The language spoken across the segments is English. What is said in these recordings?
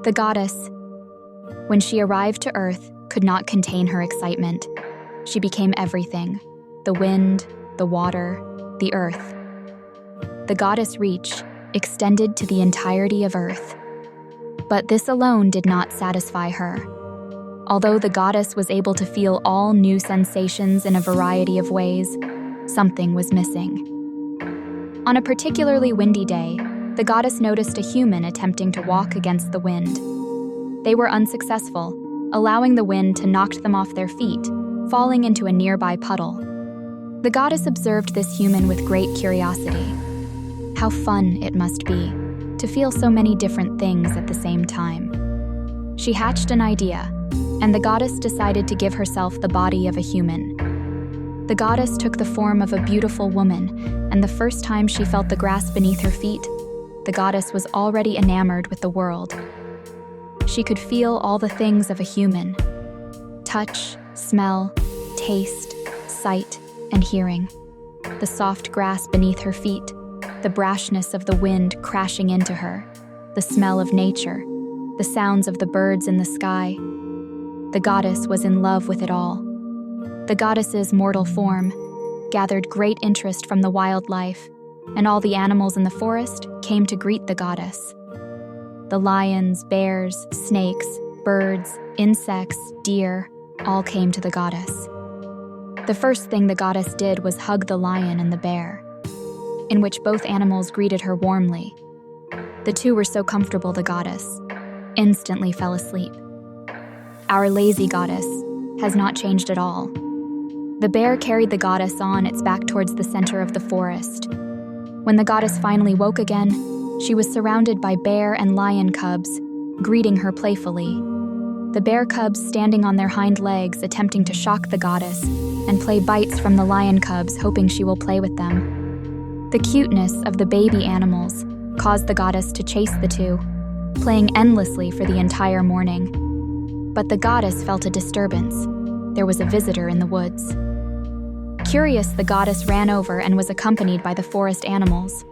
The goddess, when she arrived to Earth, could not contain her excitement. She became everything: the wind, the water, the earth. The goddess' reach extended to the entirety of Earth. But this alone did not satisfy her. Although the goddess was able to feel all new sensations in a variety of ways, something was missing. On a particularly windy day, the goddess noticed a human attempting to walk against the wind. They were unsuccessful, allowing the wind to knock them off their feet, falling into a nearby puddle. The goddess observed this human with great curiosity. How fun it must be to feel so many different things at the same time. She hatched an idea, and the goddess decided to give herself the body of a human. The goddess took the form of a beautiful woman, and the first time she felt the grass beneath her feet, the goddess was already enamored with the world. She could feel all the things of a human: touch, smell, taste, sight, and hearing. The soft grass beneath her feet, the brashness of the wind crashing into her, the smell of nature, the sounds of the birds in the sky. The goddess was in love with it all. The goddess's mortal form gathered great interest from the wildlife, and all the animals in the forest came to greet the goddess. The lions, bears, snakes, birds, insects, deer, all came to the goddess. The first thing the goddess did was hug the lion and the bear, in which both animals greeted her warmly. The two were so comfortable the goddess instantly fell asleep. Our lazy goddess has not changed at all. The bear carried the goddess on its back towards the center of the forest. When the goddess finally woke again, she was surrounded by bear and lion cubs, greeting her playfully. The bear cubs standing on their hind legs, attempting to shock the goddess, and play bites from the lion cubs, hoping she will play with them. The cuteness of the baby animals caused the goddess to chase the two, playing endlessly for the entire morning. But the goddess felt a disturbance. There was a visitor in the woods. Curious, the goddess ran over and was accompanied by the forest animals.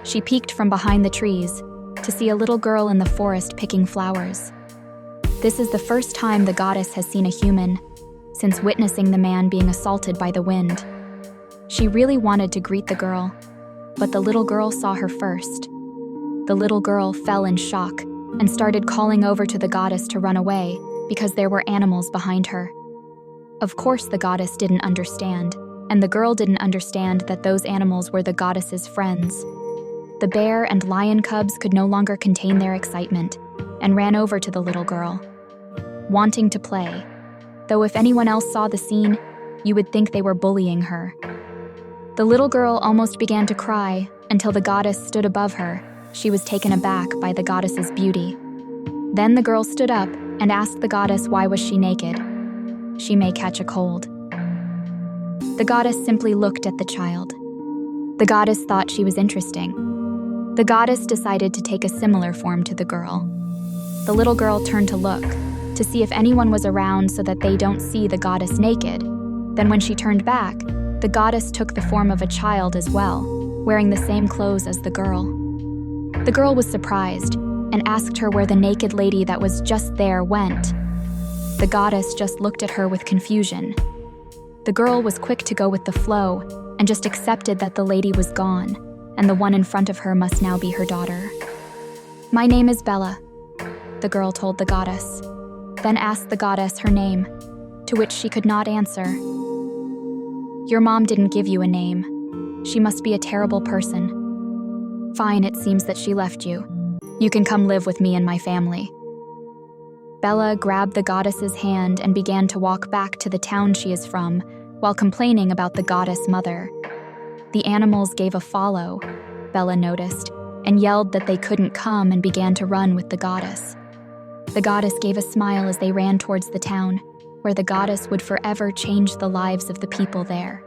She peeked from behind the trees to see a little girl in the forest picking flowers. This is the first time the goddess has seen a human since witnessing the man being assaulted by the wind. She really wanted to greet the girl, but the little girl saw her first. The little girl fell in shock and started calling over to the goddess to run away because there were animals behind her. Of course, the goddess didn't understand, and the girl didn't understand that those animals were the goddess's friends. The bear and lion cubs could no longer contain their excitement and ran over to the little girl, wanting to play, though if anyone else saw the scene, you would think they were bullying her. The little girl almost began to cry until the goddess stood above her. She was taken aback by the goddess's beauty. Then the girl stood up and asked the goddess why was she naked. She may catch a cold. The goddess simply looked at the child. The goddess thought she was interesting. The goddess decided to take a similar form to the girl. The little girl turned to look, to see if anyone was around so that they don't see the goddess naked. Then when she turned back, the goddess took the form of a child as well, wearing the same clothes as the girl. The girl was surprised and asked her where the naked lady that was just there went. The goddess just looked at her with confusion. The girl was quick to go with the flow and just accepted that the lady was gone, and the one in front of her must now be her daughter. "My name is Bella," the girl told the goddess, then asked the goddess her name, to which she could not answer. "Your mom didn't give you a name. She must be a terrible person." "Fine, it seems that she left you. You can come live with me and my family." Bella grabbed the goddess's hand and began to walk back to the town she is from, while complaining about the goddess mother. The animals gave a follow, Bella noticed, and yelled that they couldn't come and began to run with the goddess. The goddess gave a smile as they ran towards the town, where the goddess would forever change the lives of the people there.